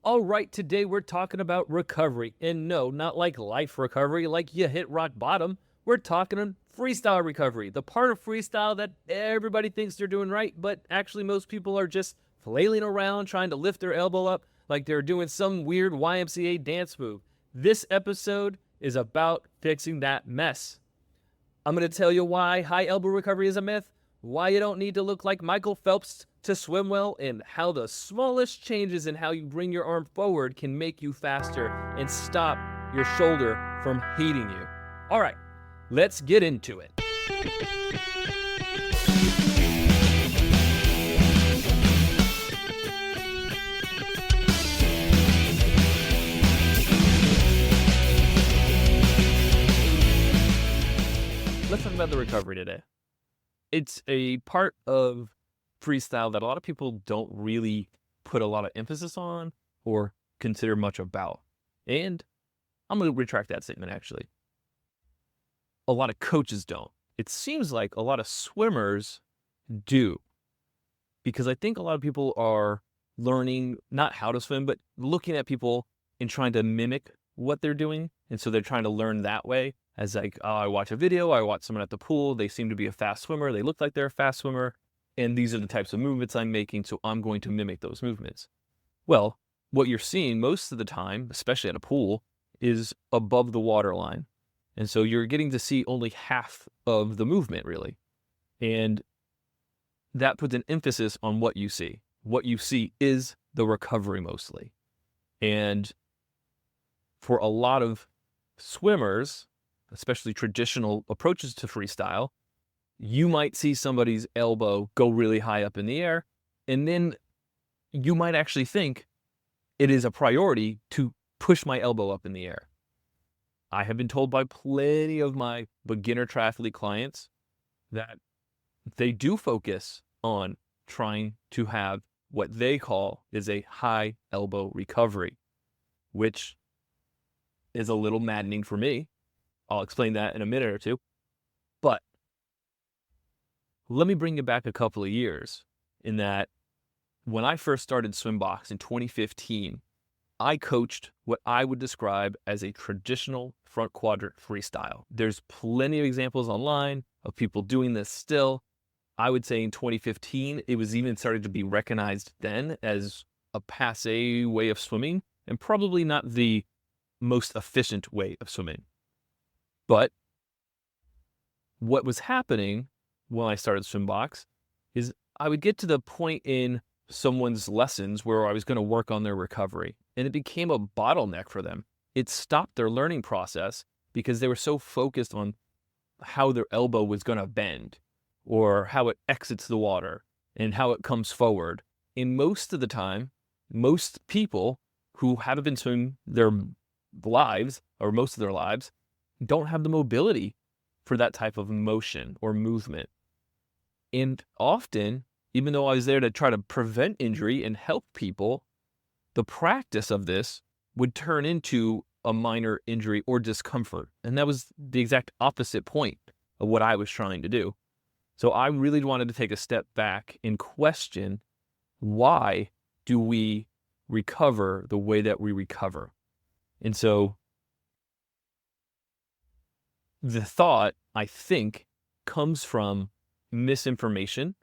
All right, today we're talking about recovery. And no, not like life recovery, like you hit rock bottom. We're talking freestyle recovery, the part of freestyle that everybody thinks they're doing right, but actually most people are just flailing around trying to lift their elbow up like they're doing some weird YMCA dance move. This episode is about fixing that mess. I'm going to tell you why high elbow recovery is a myth, why you don't need to look like Michael Phelps to swim well, and how the smallest changes in how you bring your arm forward can make you faster and stop your shoulder from hating you. All right, let's get into it. Let's talk about the recovery today. It's a part of freestyle that a lot of people don't really put a lot of emphasis on or consider much about. And I'm going to retract that statement actually. A lot of coaches don't. It seems like a lot of swimmers do, because I think a lot of people are learning not how to swim, but looking at people and trying to mimic what they're doing. And so they're trying to learn that way as like, oh, I watch a video, I watch someone at the pool, they seem to be a fast swimmer, they look like they're a fast swimmer, and these are the types of movements I'm making, so I'm going to mimic those movements. Well, what you're seeing most of the time, especially at a pool, is above the water line. And so you're getting to see only half of the movement, really. And that puts an emphasis on what you see. What you see is the recovery mostly. And for a lot of swimmers, especially traditional approaches to freestyle, you might see somebody's elbow go really high up in the air, and then you might actually think it is a priority to push my elbow up in the air. I have been told by plenty of my beginner triathlete clients that they do focus on trying to have what they call is a high elbow recovery, which is a little maddening for me. I'll explain that in a minute or two. But let me bring you back a couple of years in that when I first started Swimbox in 2015, I coached what I would describe as a traditional front quadrant freestyle. There's plenty of examples online of people doing this still. I would say in 2015, it was even started to be recognized then as a passé way of swimming and probably not the most efficient way of swimming. But what was happening when I started Swimbox is I would get to the point in someone's lessons where I was going to work on their recovery, and it became a bottleneck for them. It stopped their learning process because they were so focused on how their elbow was going to bend or how it exits the water and how it comes forward. And most of the time, most people who haven't been swimming their lives or most of their lives don't have the mobility for that type of motion or movement. And often, even though I was there to try to prevent injury and help people, the practice of this would turn into a minor injury or discomfort. And that was the exact opposite point of what I was trying to do. So I really wanted to take a step back and question, why do we recover the way that we recover? And so the thought, I think, comes from misinformation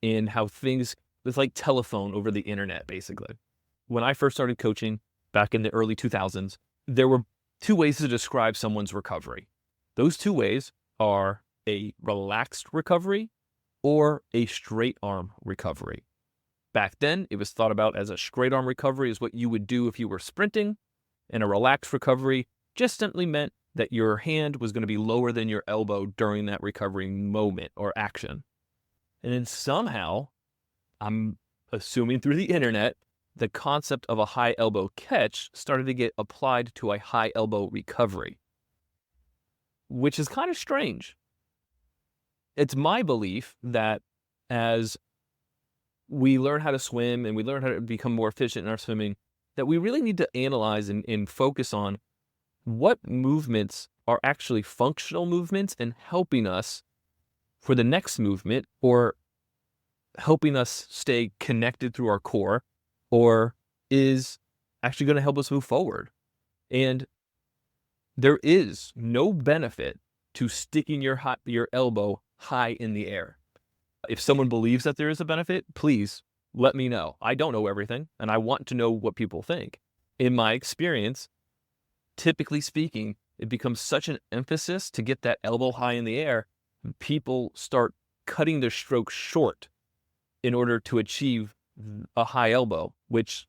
in how things, it's like telephone over the internet, basically. When I first started coaching back in the early 2000s, there were two ways to describe someone's recovery. Those two ways are a relaxed recovery or a straight arm recovery. Back then, it was thought about as a straight arm recovery is what you would do if you were sprinting, and a relaxed recovery just simply meant that your hand was going to be lower than your elbow during that recovery moment or action. And then somehow, I'm assuming through the internet, the concept of a high elbow catch started to get applied to a high elbow recovery, which is kind of strange. It's my belief that as we learn how to swim and we learn how to become more efficient in our swimming, that we really need to analyze and focus on what movements are actually functional movements and helping us for the next movement, or helping us stay connected through our core, or is actually going to help us move forward. And there is no benefit to sticking your elbow high in the air. If someone believes that there is a benefit, please let me know. I don't know everything, and I want to know what people think. In my experience, typically speaking, it becomes such an emphasis to get that elbow high in the air, people start cutting their stroke short in order to achieve a high elbow, which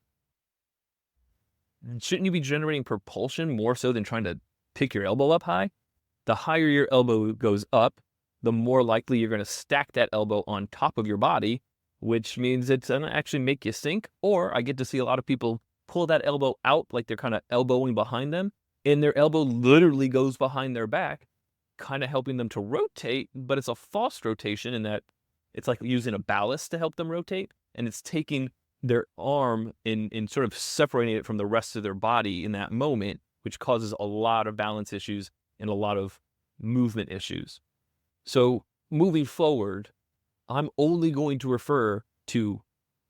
shouldn't you be generating propulsion more so than trying to pick your elbow up high? The higher your elbow goes up, the more likely you're going to stack that elbow on top of your body, which means it's going to actually make you sink. Or I get to see a lot of people pull that elbow out like they're kind of elbowing behind them, and their elbow literally goes behind their back, kind of helping them to rotate, but it's a false rotation in that it's like using a ballast to help them rotate, and it's taking their arm in sort of separating it from the rest of their body in that moment, which causes a lot of balance issues and a lot of movement issues. So moving forward, I'm only going to refer to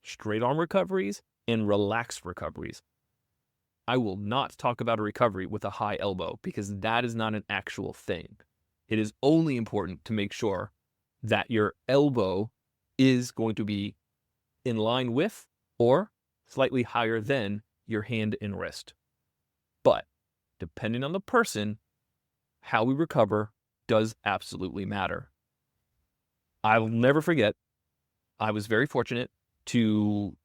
straight arm recoveries and relaxed recoveries. I will not talk about a recovery with a high elbow because that is not an actual thing. It is only important to make sure that your elbow is going to be in line with or slightly higher than your hand and wrist. But depending on the person, how we recover does absolutely matter. I'll never forget, I was very fortunate to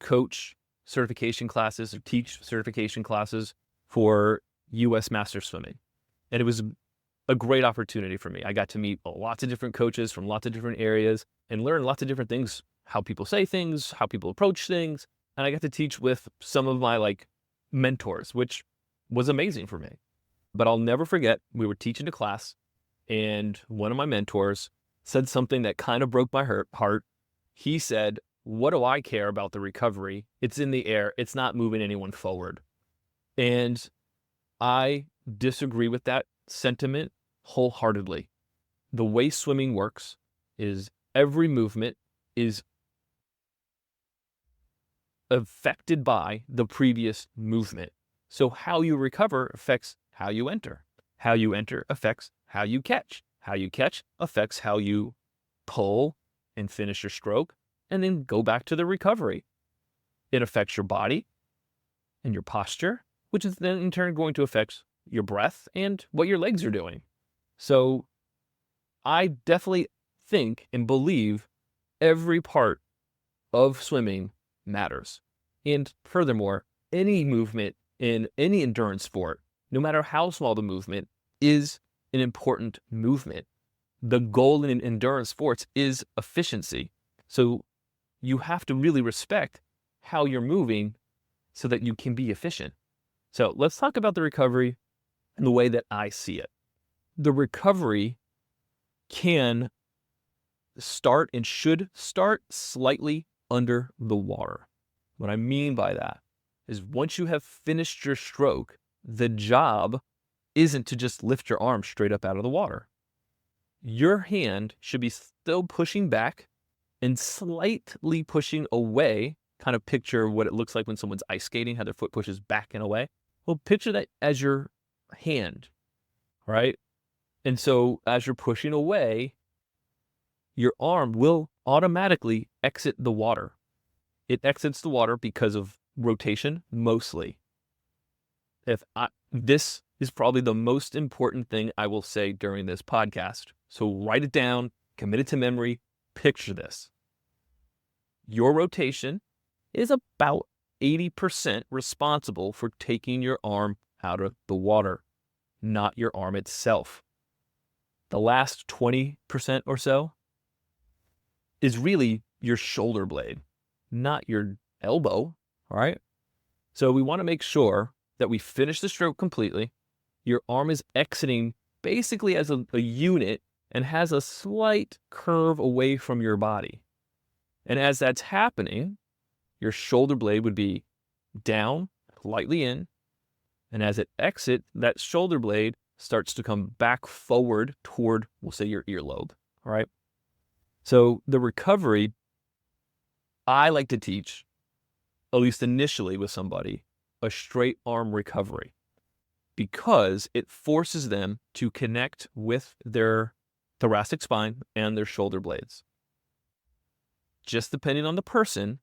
coach certification classes or teach certification classes for U.S. Master Swimming. And it was a great opportunity for me. I got to meet lots of different coaches from lots of different areas and learn lots of different things, how people say things, how people approach things. And I got to teach with some of my mentors, which was amazing for me. But I'll never forget, we were teaching a class and one of my mentors said something that kind of broke my heart. He said, "What do I care about the recovery? It's in the air. It's not moving anyone forward." And I disagree with that sentiment wholeheartedly. The way swimming works is every movement is affected by the previous movement. So how you recover affects how you enter. How you enter affects how you catch. How you catch affects how you pull and finish your stroke and then go back to the recovery. It affects your body and your posture, which is then in turn going to affect your breath and what your legs are doing. So I definitely think and believe every part of swimming matters. And furthermore, any movement in any endurance sport, no matter how small the movement, is an important movement. The goal in endurance sports is efficiency. So you have to really respect how you're moving so that you can be efficient. So let's talk about the recovery and the way that I see it. The recovery can start and should start slightly under the water. What I mean by that is once you have finished your stroke, the job isn't to just lift your arm straight up out of the water. Your hand should be still pushing back and slightly pushing away. Kind of picture what it looks like when someone's ice skating, how their foot pushes back and away. Well, picture that as your hand, right? And so as you're pushing away, your arm will automatically exit the water. It exits the water because of rotation, mostly. This is probably the most important thing I will say during this podcast. So write it down, commit it to memory, picture this. Your rotation is about 80% responsible for taking your arm out of the water, not your arm itself. The last 20% or so is really your shoulder blade, not your elbow, all right? So we want to make sure that we finish the stroke completely. Your arm is exiting basically as a unit and has a slight curve away from your body. And as that's happening, your shoulder blade would be down, lightly in, and as it exits, that shoulder blade starts to come back forward toward, we'll say, your earlobe, all right? So the recovery, I like to teach, at least initially with somebody, a straight arm recovery because it forces them to connect with their thoracic spine and their shoulder blades. Just depending on the person,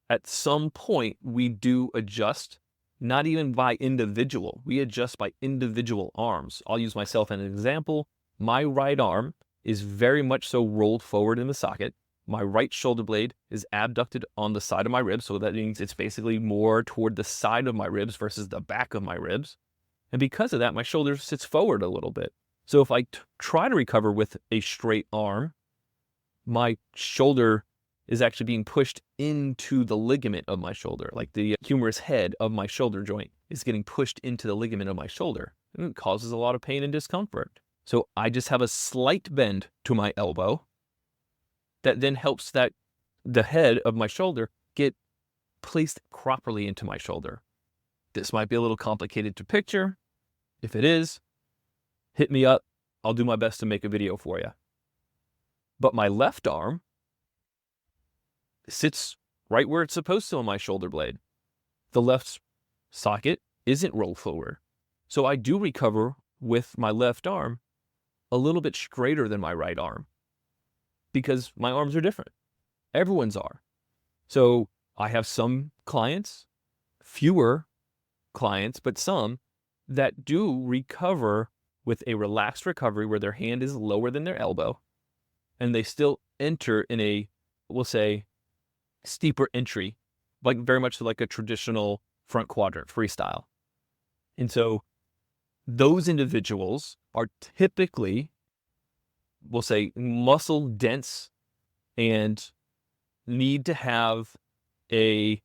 at some point we do adjust, not even by individual. We adjust by individual arms. I'll use myself as an example. My right arm is very much so rolled forward in the socket. My right shoulder blade is abducted on the side of my ribs, so that means it's basically more toward the side of my ribs versus the back of my ribs. And because of that, my shoulder sits forward a little bit. So if I try to recover with a straight arm, my shoulder is actually being pushed into the ligament of my shoulder. Like the humerus head of my shoulder joint is getting pushed into the ligament of my shoulder. And it causes a lot of pain and discomfort. So I just have a slight bend to my elbow that then helps that the head of my shoulder get placed properly into my shoulder. This might be a little complicated to picture. If it is, hit me up. I'll do my best to make a video for you. But my left arm sits right where it's supposed to on my shoulder blade. The left socket isn't rolled forward. So I do recover with my left arm a little bit straighter than my right arm because my arms are different. Everyone's are. So I have some clients, fewer clients, but some that do recover with a relaxed recovery where their hand is lower than their elbow and they still enter in a, we'll say, steeper entry, like very much like a traditional front quadrant freestyle. And so those individuals are typically, we'll say, muscle dense and need to have a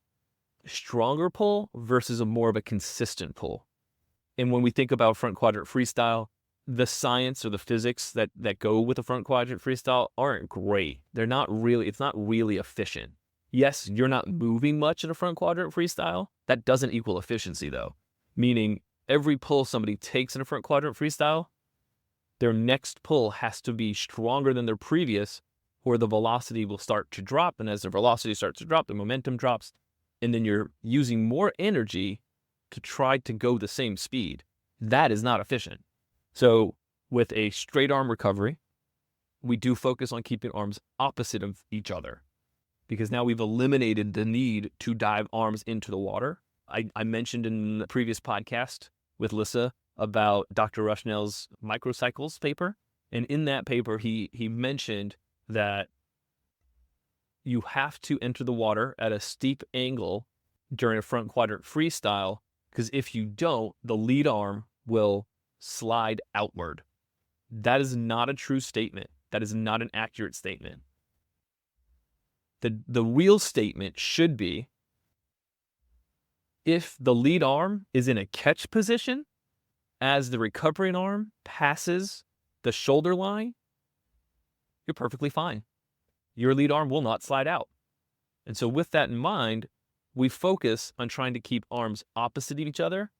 stronger pull versus a more of a consistent pull. And when we think about front quadrant freestyle, the science or the physics that go with the front quadrant freestyle aren't great. They're not really, it's not really efficient. Yes, you're not moving much in a front quadrant freestyle. That doesn't equal efficiency though. Meaning every pull somebody takes in a front quadrant freestyle, their next pull has to be stronger than their previous, or the velocity will start to drop. And as the velocity starts to drop, the momentum drops. And then you're using more energy to try to go the same speed. That is not efficient. So with a straight arm recovery, we do focus on keeping arms opposite of each other because now we've eliminated the need to dive arms into the water. I mentioned in the previous podcast with Lissa about Dr. Rushnell's microcycles paper. And in that paper, he mentioned that you have to enter the water at a steep angle during a front quadrant freestyle, because if you don't, the lead arm will slide outward. That is not a true statement. That is not an accurate statement. The real statement should be, if the lead arm is in a catch position, as the recovering arm passes the shoulder line, you're perfectly fine. Your lead arm will not slide out. And so with that in mind, we focus on trying to keep arms opposite of each other,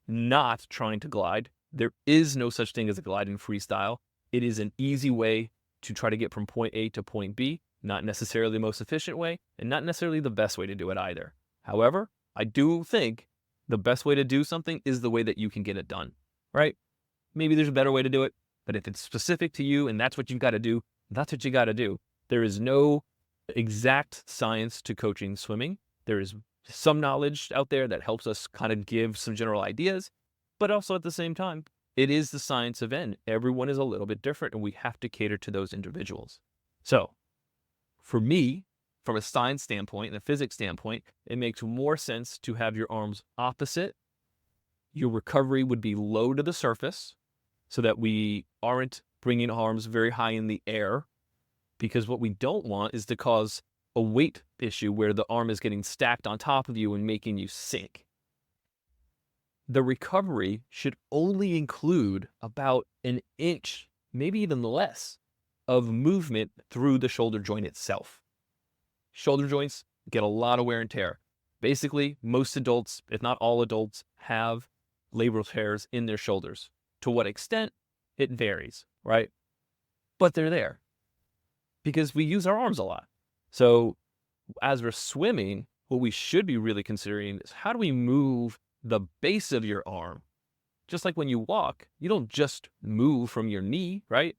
not trying to glide. There is no such thing as a glide in freestyle. It is an easy way to try to get from point A to point B, not necessarily the most efficient way, and not necessarily the best way to do it either. However, I do think the best way to do something is the way that you can get it done, right? Maybe there's a better way to do it, but if it's specific to you and that's what you've got to do, that's what you got to do. There is no exact science to coaching swimming. There is some knowledge out there that helps us kind of give some general ideas, but also at the same time, it is the science of N. Everyone is a little bit different and we have to cater to those individuals. So for me, from a science standpoint and a physics standpoint, it makes more sense to have your arms opposite. Your recovery would be low to the surface so that we aren't bringing arms very high in the air, because what we don't want is to cause a weight issue where the arm is getting stacked on top of you and making you sink. The recovery should only include about an inch, maybe even less, of movement through the shoulder joint itself. Shoulder joints get a lot of wear and tear. Basically, most adults, if not all adults, have labral tears in their shoulders. To what extent? It varies, right? But they're there because we use our arms a lot. So as we're swimming, what we should be really considering is how do we move the base of your arm? Just like when you walk, you don't just move from your knee, right?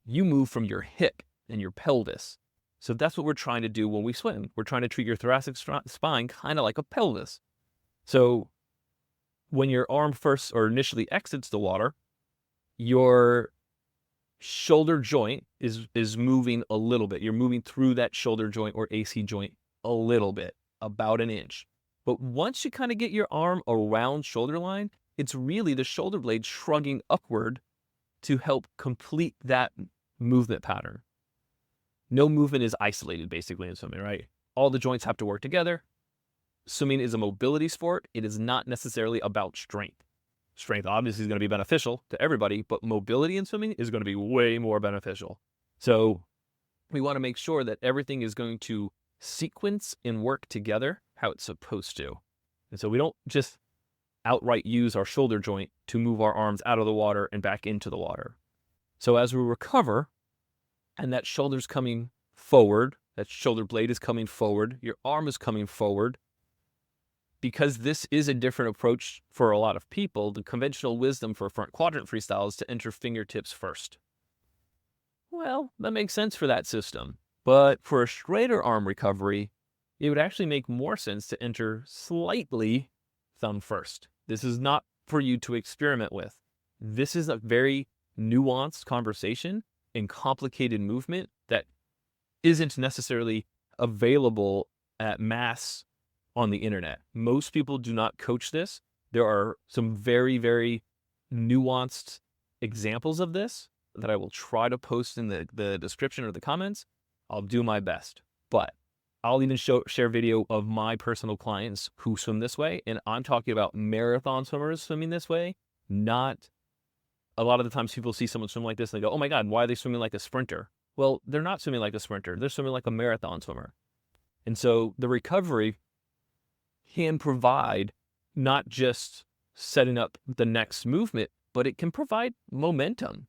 You move from your hip and your pelvis. So that's what we're trying to do when we swim. We're trying to treat your thoracic spine kind of like a pelvis. So when your arm first or initially exits the water, your shoulder joint is moving a little bit. You're moving through that shoulder joint or AC joint a little bit, about an inch. But once you kind of get your arm around shoulder line, it's really the shoulder blade shrugging upward to help complete that movement pattern. No movement is isolated basically in swimming, right? All the joints have to work together. Swimming is a mobility sport. It is not necessarily about strength. Strength obviously is going to be beneficial to everybody, but mobility in swimming is going to be way more beneficial. So we want to make sure that everything is going to sequence and work together how it's supposed to. And so we don't just outright use our shoulder joint to move our arms out of the water and back into the water. So as we recover, and that shoulder's coming forward, that shoulder blade is coming forward, your arm is coming forward, because this is a different approach for a lot of people, the conventional wisdom for front quadrant freestyle is to enter fingertips first. Well, that makes sense for that system. But for a straighter arm recovery, it would actually make more sense to enter slightly thumb first. This is not for you to experiment with. This is a very nuanced conversation and complicated movement that isn't necessarily available at mass on the internet. Most people do not coach this. There are some very, very nuanced examples of this that I will try to post in the description or the comments. I'll do my best, but I'll even share video of my personal clients who swim this way. And I'm talking about marathon swimmers swimming this way, not a lot of the times people see someone swim like this and they go, oh my God, why are they swimming like a sprinter? Well, they're not swimming like a sprinter. They're swimming like a marathon swimmer. And so the recovery can provide not just setting up the next movement, but it can provide momentum.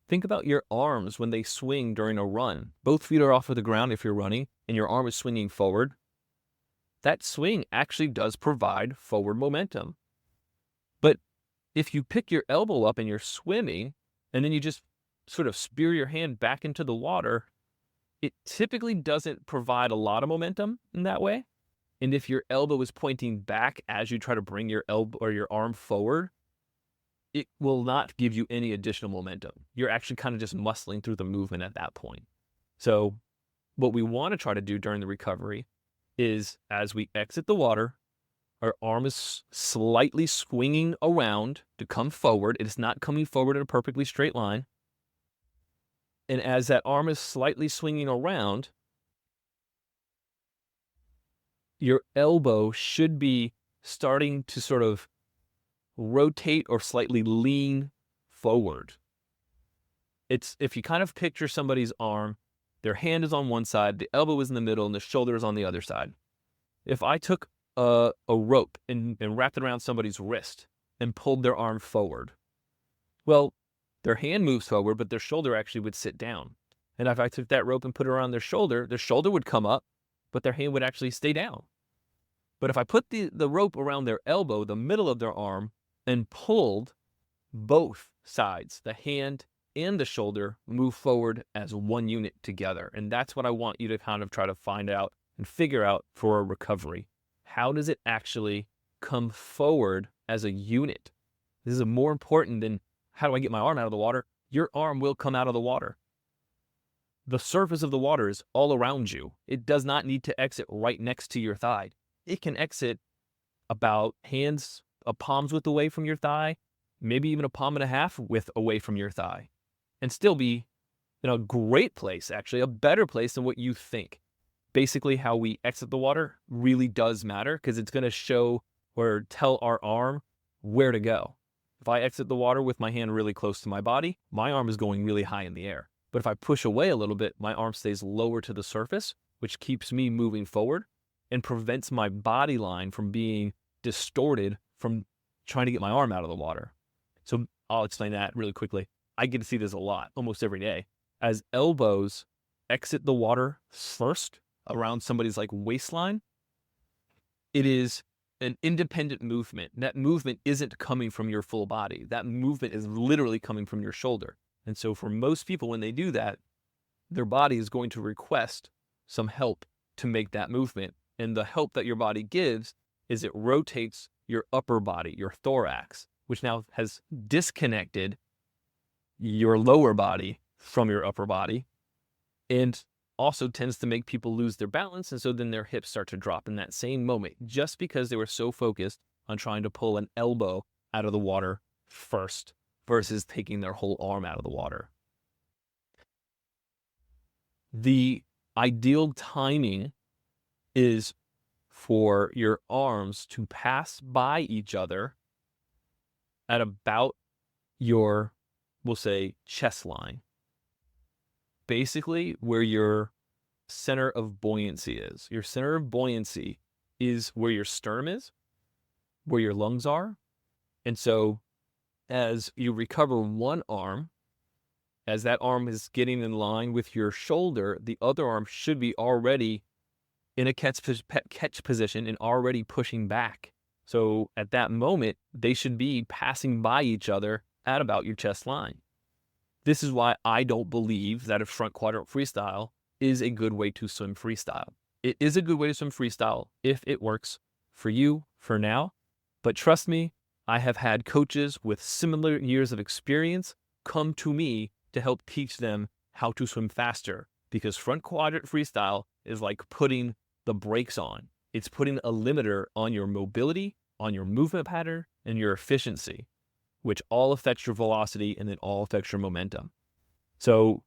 Think about your arms when they swing during a run. Both feet are off of the ground if you're running, and your arm is swinging forward. That swing actually does provide forward momentum. But if you pick your elbow up and you're swimming, and then you just sort of spear your hand back into the water, it typically doesn't provide a lot of momentum in that way. And if your elbow is pointing back as you try to bring your elbow or your arm forward, it will not give you any additional momentum. You're actually kind of just muscling through the movement at that point. So what we want to try to do during the recovery is as we exit the water, our arm is slightly swinging around to come forward. It is not coming forward in a perfectly straight line. And as that arm is slightly swinging around, your elbow should be starting to sort of rotate or slightly lean forward. It's if you kind of picture somebody's arm, their hand is on one side, the elbow is in the middle, and the shoulder is on the other side. If I took a rope and wrapped it around somebody's wrist and pulled their arm forward, well, their hand moves forward, but their shoulder actually would sit down. And if I took that rope and put it around their shoulder would come up, but their hand would actually stay down. But if I put the rope around their elbow, the middle of their arm, and pulled, both sides, the hand and the shoulder, move forward as one unit together. And that's what I want you to kind of try to find out and figure out for a recovery. How does it actually come forward as a unit? This is more important than how do I get my arm out of the water? Your arm will come out of the water. The surface of the water is all around you. It does not need to exit right next to your thigh. It can exit about a palm's width away from your thigh, maybe even a palm and a half width away from your thigh, and still be in a great place, actually, a better place than what you think. Basically, how we exit the water really does matter because it's going to show or tell our arm where to go. If I exit the water with my hand really close to my body, my arm is going really high in the air. But if I push away a little bit, my arm stays lower to the surface, which keeps me moving forward and prevents my body line from being distorted from trying to get my arm out of the water. So I'll explain that really quickly. I get to see this a lot, almost every day. As elbows exit the water first around somebody's like waistline, it is an independent movement. That movement isn't coming from your full body. That movement is literally coming from your shoulder. And so for most people, when they do that, their body is going to request some help to make that movement. And the help that your body gives is it rotates your upper body, your thorax, which now has disconnected your lower body from your upper body, and also tends to make people lose their balance. And so then their hips start to drop in that same moment, just because they were so focused on trying to pull an elbow out of the water first versus taking their whole arm out of the water. The ideal timing is for your arms to pass by each other at about your, we'll say, chest line. Basically, where your center of buoyancy is. Your center of buoyancy is where your sternum is, where your lungs are. And so as you recover one arm, as that arm is getting in line with your shoulder, the other arm should be already in a catch position and already pushing back. So at that moment, they should be passing by each other at about your chest line. This is why I don't believe that a front quadrant freestyle is a good way to swim freestyle. It is a good way to swim freestyle if it works for you for now. But trust me, I have had coaches with similar years of experience come to me to help teach them how to swim faster, because front quadrant freestyle is like putting the brakes on. It's putting a limiter on your mobility, on your movement pattern, and your efficiency, which all affects your velocity and then all affects your momentum. So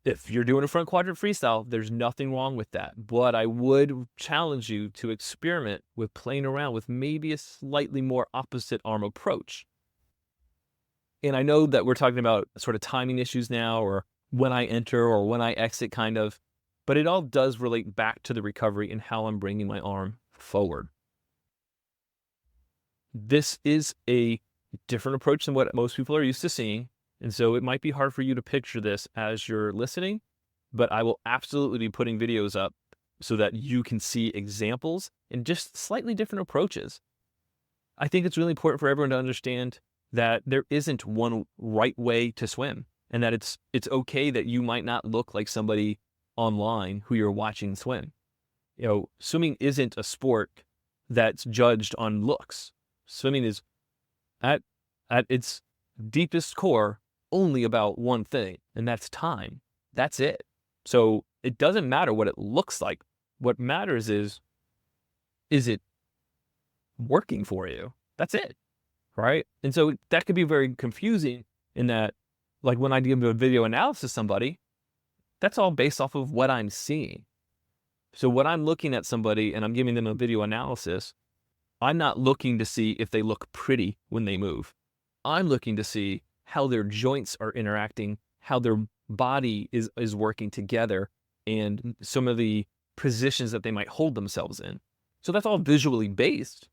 if you're doing a front quadrant freestyle, there's nothing wrong with that. But I would challenge you to experiment with playing around with maybe a slightly more opposite arm approach. And I know that we're talking about sort of timing issues now, or when I enter or when I exit kind of, but it all does relate back to the recovery and how I'm bringing my arm forward. This is a different approach than what most people are used to seeing. And so it might be hard for you to picture this as you're listening, but I will absolutely be putting videos up so that you can see examples and just slightly different approaches. I think it's really important for everyone to understand that there isn't one right way to swim, and that it's okay that you might not look like somebody online who you're watching swim. You know, swimming isn't a sport that's judged on looks. Swimming is at its deepest core only about one thing, and that's time. That's it. So it doesn't matter what it looks like. What matters is it working for you? That's it, right? And so that could be very confusing in that, like when I give a video analysis to somebody, that's all based off of what I'm seeing. So when I'm looking at somebody and I'm giving them a video analysis, I'm not looking to see if they look pretty when they move. I'm looking to see how their joints are interacting, how their body is working together, and some of the positions that they might hold themselves in. So that's all visually based,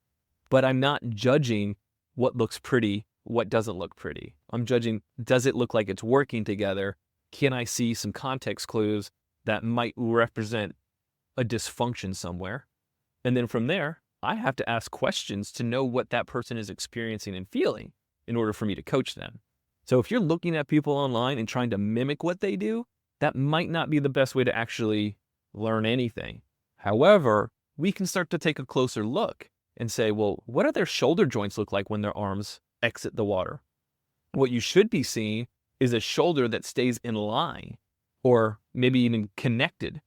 but I'm not judging what looks pretty, what doesn't look pretty. I'm judging, does it look like it's working together? Can I see some context clues that might represent a dysfunction somewhere? And then from there, I have to ask questions to know what that person is experiencing and feeling in order for me to coach them. So if you're looking at people online and trying to mimic what they do, that might not be the best way to actually learn anything. However, we can start to take a closer look and say, well, what do their shoulder joints look like when their arms exit the water? What you should be seeing is a shoulder that stays in line or maybe even connected,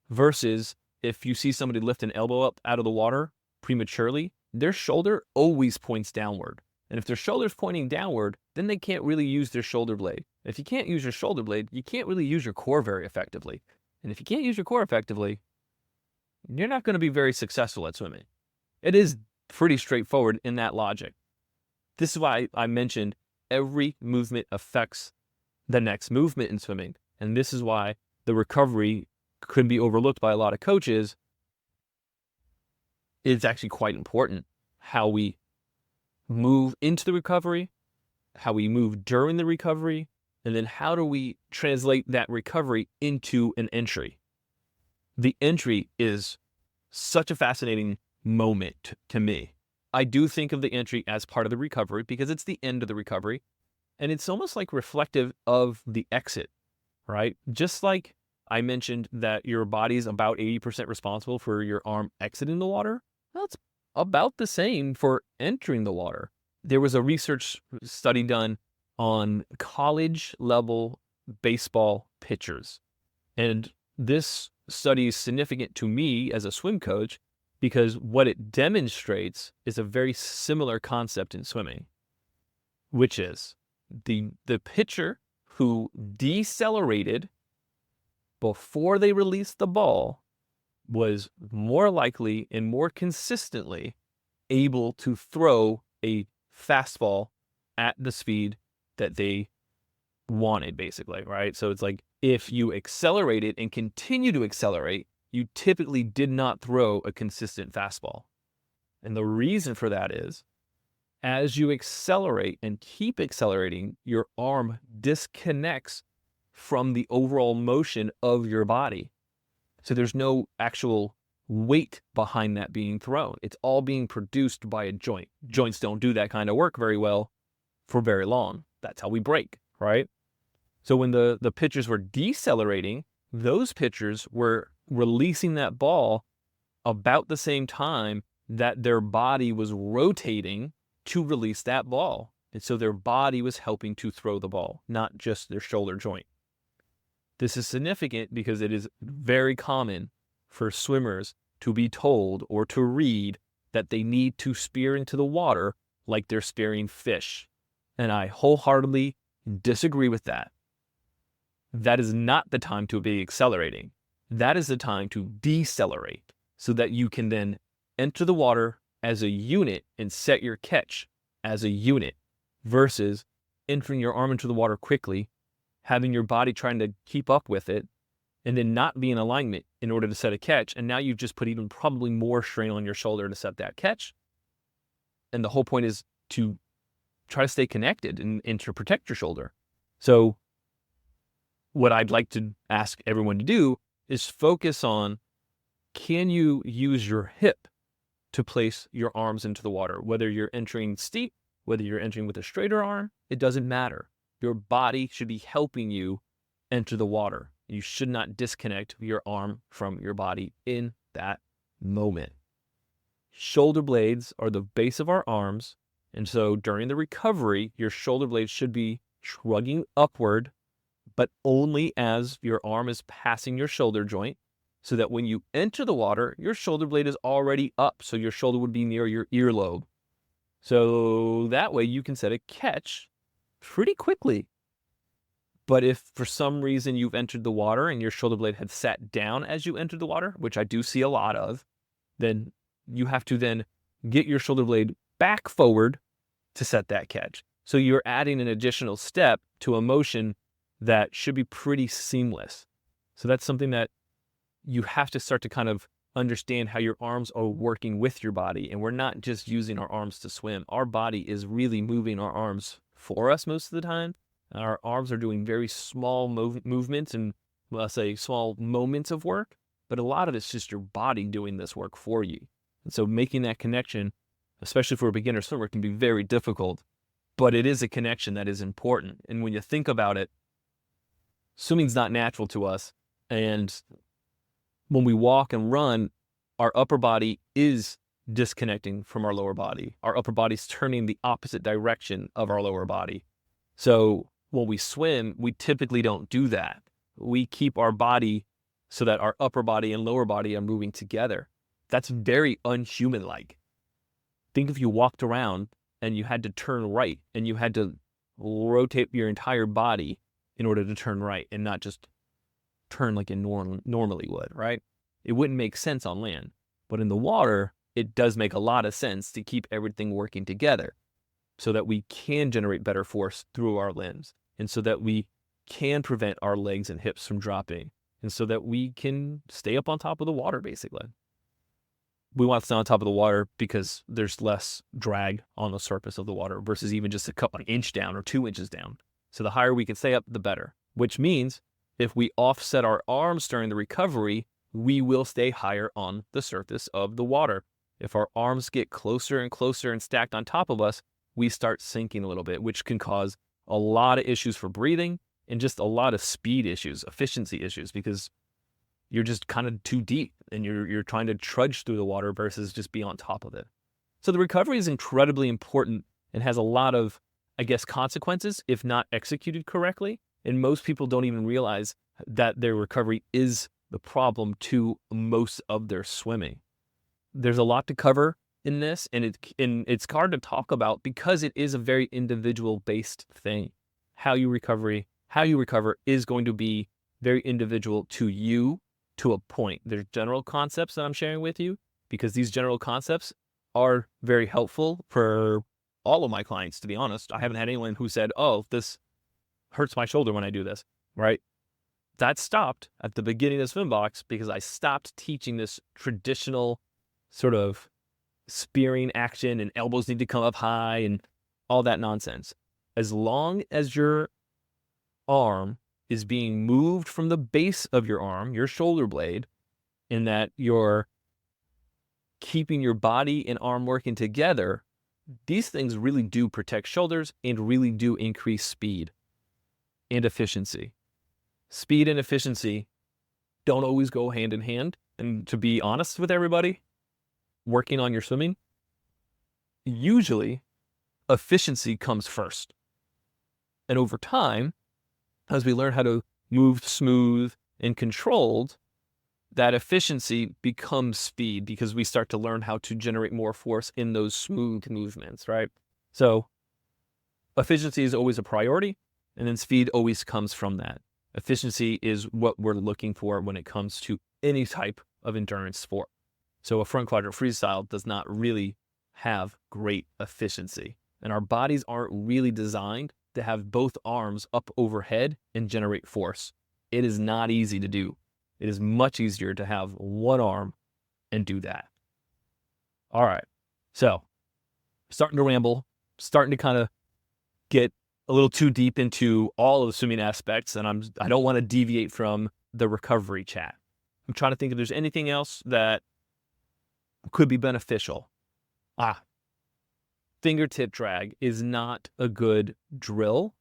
versus if you see somebody lift an elbow up out of the water prematurely, their shoulder always points downward. And if their shoulder's pointing downward, then they can't really use their shoulder blade. If you can't use your shoulder blade, you can't really use your core very effectively. And if you can't use your core effectively, you're not going to be very successful at swimming. It is pretty straightforward in that logic. This is why I mentioned every movement affects the next movement in swimming. And this is why the recovery could be overlooked by a lot of coaches. It's actually quite important how we move into the recovery, how we move during the recovery, and then how do we translate that recovery into an entry. The entry is such a fascinating moment to me. I do think of the entry as part of the recovery because it's the end of the recovery, and it's almost like reflective of the exit, right? Just like I mentioned that your body is about 80% responsible for your arm exiting the water, well, it's about the same for entering the water. There was a research study done on college level baseball pitchers. And this study is significant to me as a swim coach because what it demonstrates is a very similar concept in swimming, which is the pitcher who decelerated before they released the ball was more likely and more consistently able to throw a fastball at the speed that they wanted, basically, right? So it's like if you accelerated and continue to accelerate, you typically did not throw a consistent fastball. And the reason for that is as you accelerate and keep accelerating, your arm disconnects from the overall motion of your body. So there's no actual weight behind that being thrown. It's all being produced by a joint. Joints don't do that kind of work very well for very long. That's how we break, right? So when the pitchers were decelerating, those pitchers were releasing that ball about the same time that their body was rotating to release that ball. And so their body was helping to throw the ball, not just their shoulder joint. This is significant because it is very common for swimmers to be told or to read that they need to spear into the water like they're spearing fish. And I wholeheartedly disagree with that. That is not the time to be accelerating. That is the time to decelerate so that you can then enter the water as a unit and set your catch as a unit versus entering your arm into the water quickly, having your body trying to keep up with it, and then not be in alignment in order to set a catch. And now you've just put even probably more strain on your shoulder to set that catch. And the whole point is to try to stay connected and to protect your shoulder. So what I'd like to ask everyone to do is focus on, can you use your hip to place your arms into the water? Whether you're entering steep, whether you're entering with a straighter arm, it doesn't matter. Your body should be helping you enter the water. You should not disconnect your arm from your body in that moment. Shoulder blades are the base of our arms, and so during the recovery, your shoulder blades should be shrugging upward, but only as your arm is passing your shoulder joint, so that when you enter the water, your shoulder blade is already up, so your shoulder would be near your earlobe. So that way you can set a catch pretty quickly. But if for some reason you've entered the water and your shoulder blade had sat down as you entered the water, which I do see a lot of, then you have to then get your shoulder blade back forward to set that catch. So you're adding an additional step to a motion that should be pretty seamless. So that's something that you have to start to kind of understand how your arms are working with your body. And we're not just using our arms to swim. Our body is really moving our arms for us most of the time. Our arms are doing very small movements and, well, let's say, small moments of work. But a lot of it's just your body doing this work for you. And so making that connection, especially for a beginner swimmer, can be very difficult. But it is a connection that is important. And when you think about it, swimming's not natural to us. And when we walk and run, our upper body is disconnecting from our lower body. Our upper body's turning the opposite direction of our lower body. So when we swim, we typically don't do that. We keep our body so that our upper body and lower body are moving together. That's very unhuman-like. Think if you walked around and you had to turn right and you had to rotate your entire body in order to turn right and not just turn like it normally would, right? It wouldn't make sense on land. But in the water, it does make a lot of sense to keep everything working together so that we can generate better force through our limbs and so that we can prevent our legs and hips from dropping and so that we can stay up on top of the water, basically. We want to stay on top of the water because there's less drag on the surface of the water versus even just an inch down or 2 inches down. So the higher we can stay up, the better, which means if we offset our arms during the recovery, we will stay higher on the surface of the water. If our arms get closer and closer and stacked on top of us, we start sinking a little bit, which can cause a lot of issues for breathing and just a lot of speed issues, efficiency issues, because you're just kind of too deep and you're trying to trudge through the water versus just be on top of it. So the recovery is incredibly important and has a lot of, I guess, consequences if not executed correctly. And most people don't even realize that their recovery is the problem to most of their swimming. There's a lot to cover in this, and it's hard to talk about because it is a very individual-based thing. How you recover is going to be very individual to you to a point. There's general concepts that I'm sharing with you because these general concepts are very helpful for all of my clients, to be honest. I haven't had anyone who said, oh, this hurts my shoulder when I do this, right? That stopped at the beginning of Swim Box because I stopped teaching this traditional sort of spearing action and elbows need to come up high and all that nonsense. As long as your arm is being moved from the base of your arm, your shoulder blade, in that you're keeping your body and arm working together, these things really do protect shoulders and really do increase speed and efficiency. Speed and efficiency don't always go hand in hand. And to be honest with everybody, working on your swimming, usually efficiency comes first. And over time, as we learn how to move smooth and controlled, that efficiency becomes speed because we start to learn how to generate more force in those smooth movements, right? So efficiency is always a priority, and then speed always comes from that. Efficiency is what we're looking for when it comes to any type of endurance sport. So a front quadrant freestyle does not really have great efficiency, and our bodies aren't really designed to have both arms up overhead and generate force. It is not easy to do. It is much easier to have one arm and do that. All right, so starting to ramble, starting to kind of get a little too deep into all of the swimming aspects, and I don't want to deviate from the recovery chat. I'm trying to think if there's anything else that could be beneficial. Fingertip drag is not a good drill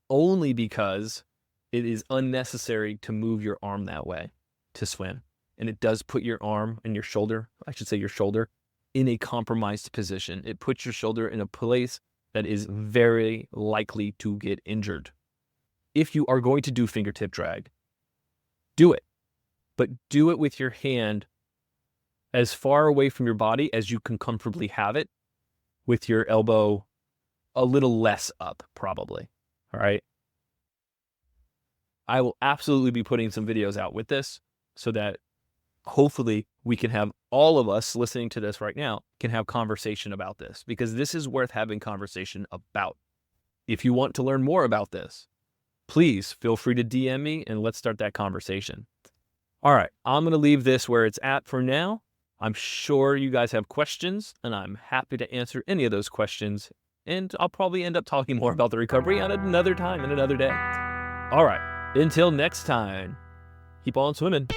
only because it is unnecessary to move your arm that way to swim. And it does put your arm and your shoulder, I should say your shoulder, in a compromised position. It puts your shoulder in a place that is very likely to get injured. If you are going to do fingertip drag, do it. But do it with your hand as far away from your body as you can comfortably have it, with your elbow a little less up, probably. All right. I will absolutely be putting some videos out with this so that hopefully we can have all of us listening to this right now can have conversation about this, because this is worth having conversation about. If you want to learn more about this, please feel free to DM me and let's start that conversation. All right. I'm going to leave this where it's at for now. I'm sure you guys have questions, and I'm happy to answer any of those questions. And I'll probably end up talking more about the recovery on another time and another day. All right. Until next time, keep on swimming.